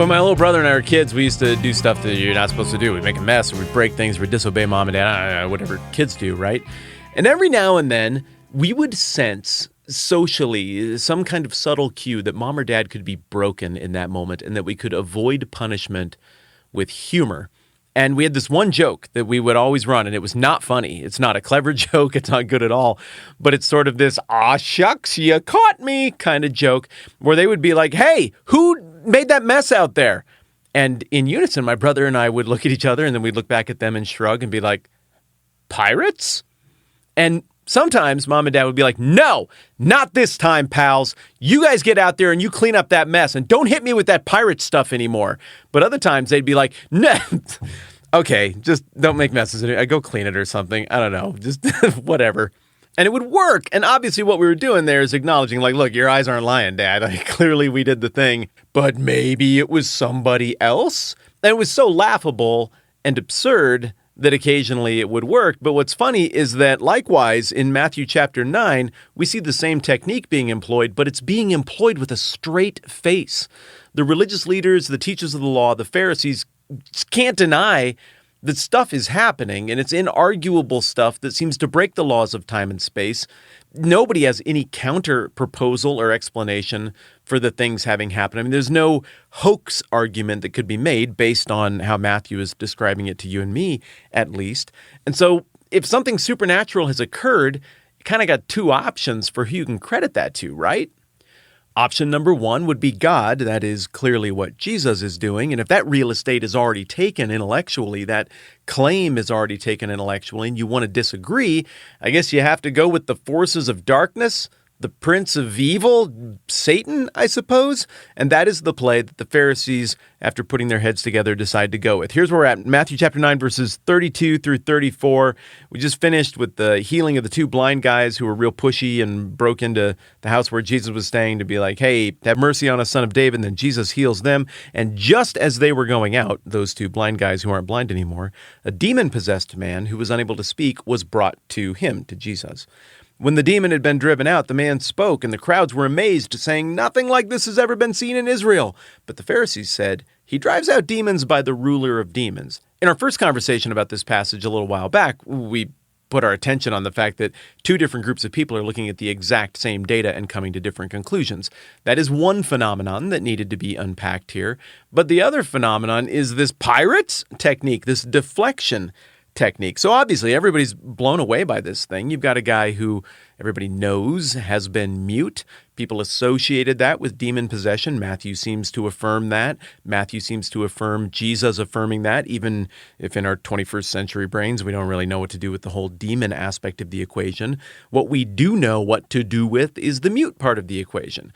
When my little brother and I were kids, we used to do stuff that you're not supposed to do. We'd make a mess, or we'd break things, we'd disobey mom and dad, I don't know, whatever kids do, right? And every now and then, we would sense socially some kind of subtle cue that mom or dad could be broken in that moment and that we could avoid punishment with humor. And we had this one joke that we would always run, and it was not funny. It's not a clever joke. It's not good at all. But it's sort of this, aw, shucks, you caught me kind of joke where they would be like, hey, who made that mess out there? And in unison, my brother and I would look at each other, and then we'd look back at them and shrug and be like, pirates? And sometimes mom and dad would be like, no, not this time, pals. You guys get out there and you clean up that mess and don't hit me with that pirate stuff anymore. But other times they'd be like, no, okay, just don't make messes. I go clean it or something. I don't know, just whatever. And it would work. And obviously what we were doing there is acknowledging, like, look, your eyes aren't lying, Dad. Like, clearly we did the thing, but maybe it was somebody else. And it was so laughable and absurd that occasionally it would work. But what's funny is that likewise in Matthew chapter 9, we see the same technique being employed, but it's being employed with a straight face. The religious leaders, the teachers of the law, the Pharisees can't deny that stuff is happening, and it's inarguable stuff that seems to break the laws of time and space. Nobody has any counter proposal or explanation for the things having happened. I mean, there's no hoax argument that could be made based on how Matthew is describing it to you and me, at least. And so if something supernatural has occurred, you kind of got two options for who you can credit that to, right? Option number one would be God. That is clearly what Jesus is doing. And if that real estate is already taken intellectually, that claim is already taken intellectually, and you want to disagree, I guess you have to go with the forces of darkness, the prince of evil, Satan, I suppose. And that is the play that the Pharisees, after putting their heads together, decide to go with. Here's where we're at. Matthew chapter 9, verses 32 through 34. We just finished with the healing of the two blind guys who were real pushy and broke into the house where Jesus was staying to be like, hey, have mercy on us, son of David. And then Jesus heals them. And just as they were going out, those two blind guys who aren't blind anymore, a demon-possessed man who was unable to speak was brought to him, to Jesus. When the demon had been driven out, the man spoke, and the crowds were amazed, saying, nothing like this has ever been seen in Israel. But the Pharisees said, he drives out demons by the ruler of demons. In our first conversation about this passage a little while back, we put our attention on the fact that two different groups of people are looking at the exact same data and coming to different conclusions. That is one phenomenon that needed to be unpacked here. But the other phenomenon is this pirates technique, this deflection technique. So obviously everybody's blown away by this thing. You've got a guy who everybody knows has been mute. People associated that with demon possession. Matthew seems to affirm that. Matthew seems to affirm Jesus affirming that, even if in our 21st century brains we don't really know what to do with the whole demon aspect of the equation. What we do know what to do with is the mute part of the equation.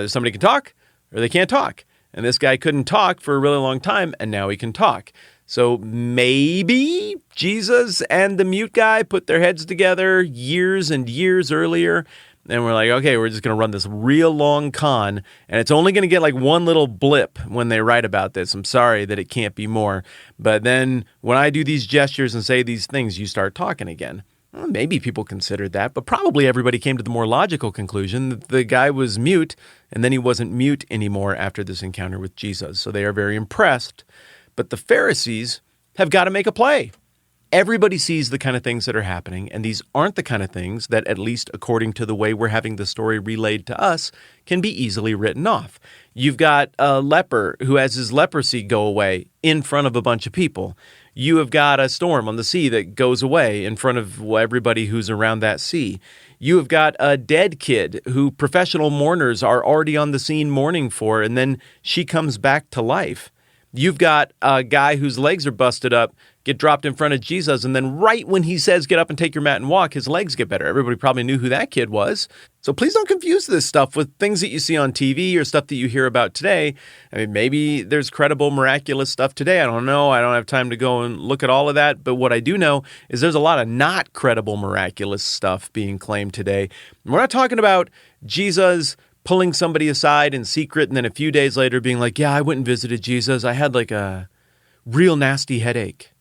Somebody can talk or they can't talk. And this guy couldn't talk for a really long time, and now he can talk. So maybe Jesus and the mute guy put their heads together years and years earlier, and we're like, okay, we're just going to run this real long con, and it's only going to get like one little blip when they write about this. I'm sorry that it can't be more. But then when I do these gestures and say these things, you start talking again. Well, maybe people considered that, but probably everybody came to the more logical conclusion that the guy was mute, and then he wasn't mute anymore after this encounter with Jesus. So they are very impressed. But the Pharisees have got to make a play. Everybody sees the kind of things that are happening, and these aren't the kind of things that, at least according to the way we're having the story relayed to us, can be easily written off. You've got a leper who has his leprosy go away in front of a bunch of people. You have got a storm on the sea that goes away in front of everybody who's around that sea. You have got a dead kid who professional mourners are already on the scene mourning for, and then she comes back to life. You've got a guy whose legs are busted up, get dropped in front of Jesus, and then right when he says, get up and take your mat and walk, his legs get better. Everybody probably knew who that kid was. So please don't confuse this stuff with things that you see on TV or stuff that you hear about today. I mean, maybe there's credible, miraculous stuff today. I don't know. I don't have time to go and look at all of that. But what I do know is there's a lot of not credible, miraculous stuff being claimed today. We're not talking about Jesus pulling somebody aside in secret and then a few days later being like, yeah, I went and visited Jesus. I had like a real nasty headache.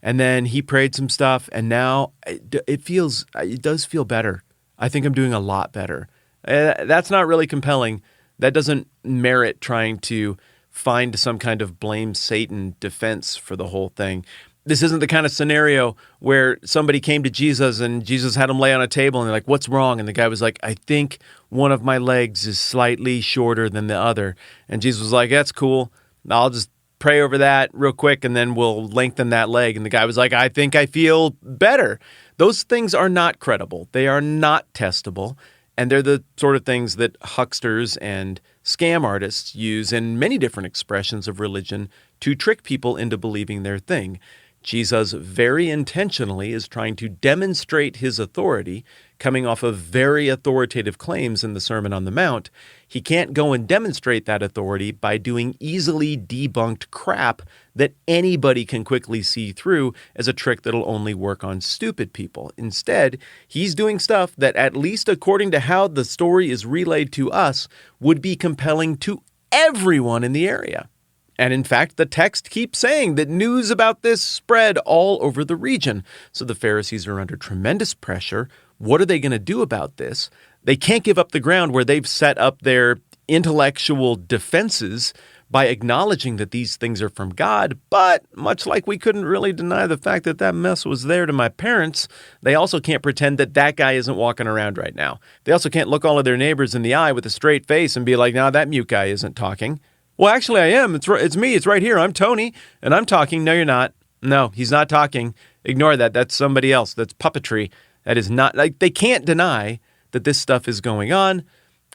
And then he prayed some stuff, and now it does feel better. I think I'm doing a lot better. That's not really compelling. That doesn't merit trying to find some kind of blame Satan defense for the whole thing. This isn't the kind of scenario where somebody came to Jesus and Jesus had him lay on a table and they're like, what's wrong? And the guy was like, I think one of my legs is slightly shorter than the other. And Jesus was like, that's cool. I'll just pray over that real quick and then we'll lengthen that leg. And the guy was like, I think I feel better. Those things are not credible. They are not testable. And they're the sort of things that hucksters and scam artists use in many different expressions of religion to trick people into believing their thing. Jesus very intentionally is trying to demonstrate his authority, coming off of very authoritative claims in the Sermon on the Mount. He can't go and demonstrate that authority by doing easily debunked crap that anybody can quickly see through as a trick that'll only work on stupid people. Instead, he's doing stuff that, at least according to how the story is relayed to us, would be compelling to everyone in the area. And in fact, the text keeps saying that news about this spread all over the region. So the Pharisees are under tremendous pressure. What are they going to do about this? They can't give up the ground where they've set up their intellectual defenses by acknowledging that these things are from God. But much like we couldn't really deny the fact that that mess was there to my parents, they also can't pretend that that guy isn't walking around right now. They also can't look all of their neighbors in the eye with a straight face and be like, no, that mute guy isn't talking. Well, actually, I am. It's me. It's right here. I'm Tony, and I'm talking. No, you're not. No, he's not talking. Ignore that. That's somebody else. That's puppetry. That is not, like, they can't deny that this stuff is going on.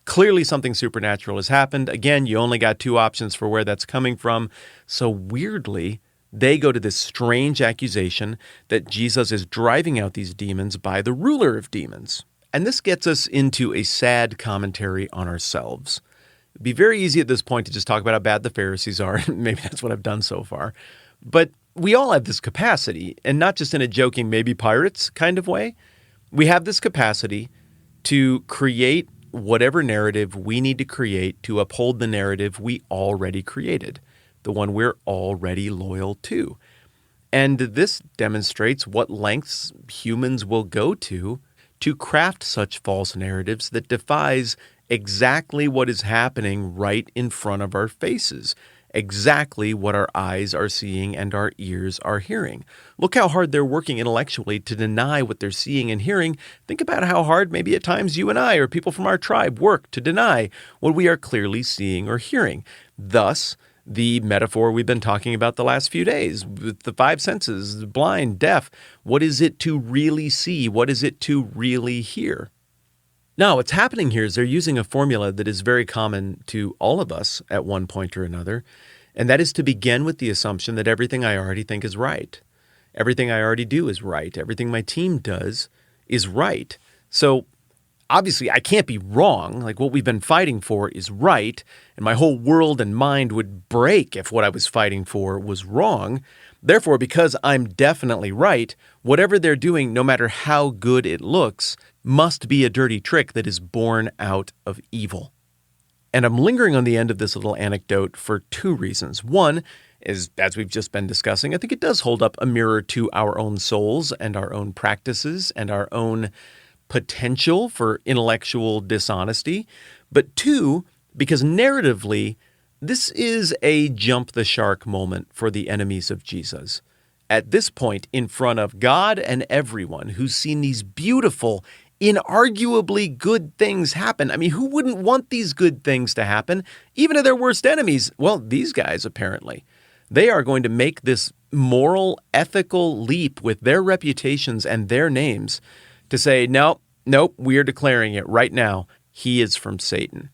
Clearly, something supernatural has happened. Again, you only got two options for where that's coming from. So weirdly, they go to this strange accusation that Jesus is driving out these demons by the ruler of demons. And this gets us into a sad commentary on ourselves. It'd be very easy at this point to just talk about how bad the Pharisees are. Maybe that's what I've done so far. But we all have this capacity, and not just in a joking maybe pirates kind of way. We have this capacity to create whatever narrative we need to create to uphold the narrative we already created, the one we're already loyal to. And this demonstrates what lengths humans will go to craft such false narratives that defies exactly what is happening right in front of our faces, exactly what our eyes are seeing and our ears are hearing. Look how hard they're working intellectually to deny what they're seeing and hearing. Think about how hard maybe at times you and I or people from our tribe work to deny what we are clearly seeing or hearing. Thus, the metaphor we've been talking about the last few days with the five senses, blind, deaf. What is it to really see? What is it to really hear? Now, what's happening here is they're using a formula that is very common to all of us at one point or another, and that is to begin with the assumption that everything I already think is right. Everything I already do is right. Everything my team does is right. So obviously, I can't be wrong. Like, what we've been fighting for is right, and my whole world and mind would break if what I was fighting for was wrong. Therefore, because I'm definitely right, whatever they're doing, no matter how good it looks, must be a dirty trick that is born out of evil. And I'm lingering on the end of this little anecdote for two reasons. One is, as we've just been discussing, I think it does hold up a mirror to our own souls and our own practices and our own potential for intellectual dishonesty. But two, because narratively, this is a jump the shark moment for the enemies of Jesus. At this point, in front of God and everyone who's seen these beautiful, inarguably good things happen. I mean, who wouldn't want these good things to happen, even to their worst enemies? Well, these guys, apparently. They are going to make this moral, ethical leap with their reputations and their names to say, nope, we are declaring it right now. He is from Satan.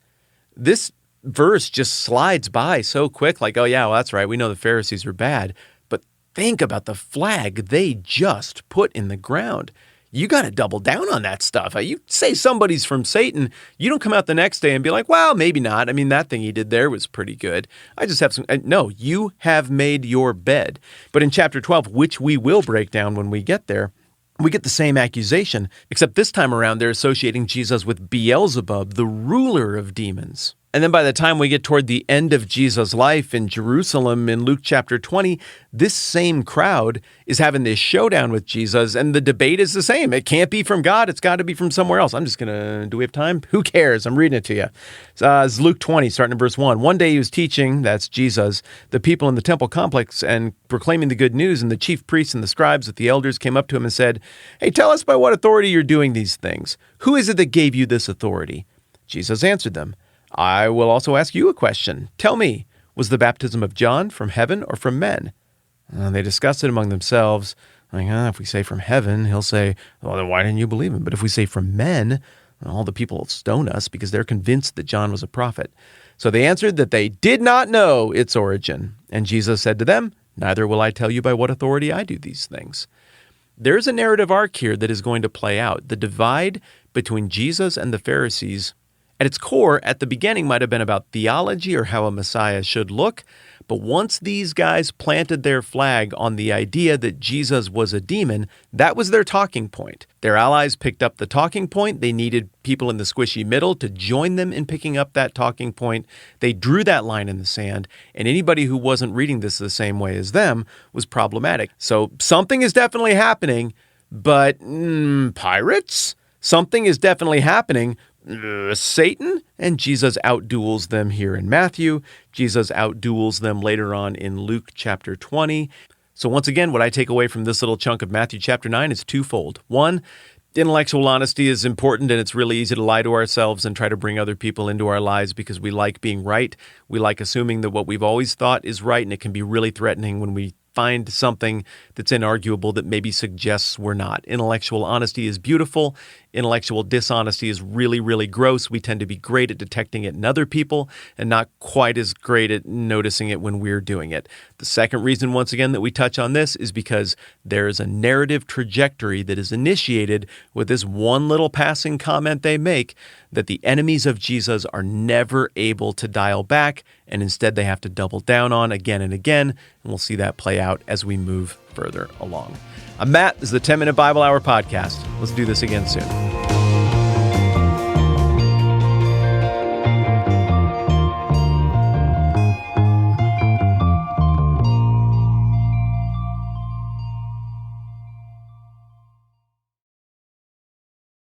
This verse just slides by so quick, like, oh yeah, well, that's right. We know the Pharisees are bad. But think about the flag they just put in the ground. You got to double down on that stuff. You say somebody's from Satan, you don't come out the next day and be like, well, maybe not. I mean, that thing he did there was pretty good. I just have some. No, you have made your bed. But in chapter 12, which we will break down when we get there, we get the same accusation, except this time around they're associating Jesus with Beelzebub, the ruler of demons. And then by the time we get toward the end of Jesus' life in Jerusalem in Luke chapter 20, this same crowd is having this showdown with Jesus, and the debate is the same. It can't be from God. It's got to be from somewhere else. Do we have time? Who cares? I'm reading it to you. It's Luke 20, starting in verse 1. One day he was teaching, that's Jesus, the people in the temple complex and proclaiming the good news, and the chief priests and the scribes with the elders came up to him and said, "Hey, tell us by what authority you're doing these things. Who is it that gave you this authority?" Jesus answered them, "I will also ask you a question. Tell me, was the baptism of John from heaven or from men?" And they discussed it among themselves. If we say from heaven, he'll say, "Well, then why didn't you believe him?" But if we say from men, all the people will stone us because they're convinced that John was a prophet. So they answered that they did not know its origin. And Jesus said to them, "Neither will I tell you by what authority I do these things." There's a narrative arc here that is going to play out. The divide between Jesus and the Pharisees, at its core, at the beginning, might have been about theology or how a Messiah should look. But once these guys planted their flag on the idea that Jesus was a demon, that was their talking point. Their allies picked up the talking point. They needed people in the squishy middle to join them in picking up that talking point. They drew that line in the sand, and anybody who wasn't reading this the same way as them was problematic. So something is definitely happening, but pirates? Something is definitely happening. Satan, and Jesus outduels them here in Matthew. Jesus outduels them later on in Luke chapter 20. So once again, what I take away from this little chunk of Matthew chapter 9 is twofold. One, intellectual honesty is important, and it's really easy to lie to ourselves and try to bring other people into our lives because we like being right. We like assuming that what we've always thought is right, and it can be really threatening when we find something that's inarguable that maybe suggests we're not. Intellectual honesty is beautiful. Intellectual dishonesty is really, really gross. We tend to be great at detecting it in other people and not quite as great at noticing it when we're doing it. The second reason, once again, that we touch on this is because there is a narrative trajectory that is initiated with this one little passing comment they make that the enemies of Jesus are never able to dial back, and instead they have to double down on again and again, and we'll see that play out as we move further along. I'm Matt. This is the 10-Minute Bible Hour podcast. Let's do this again soon.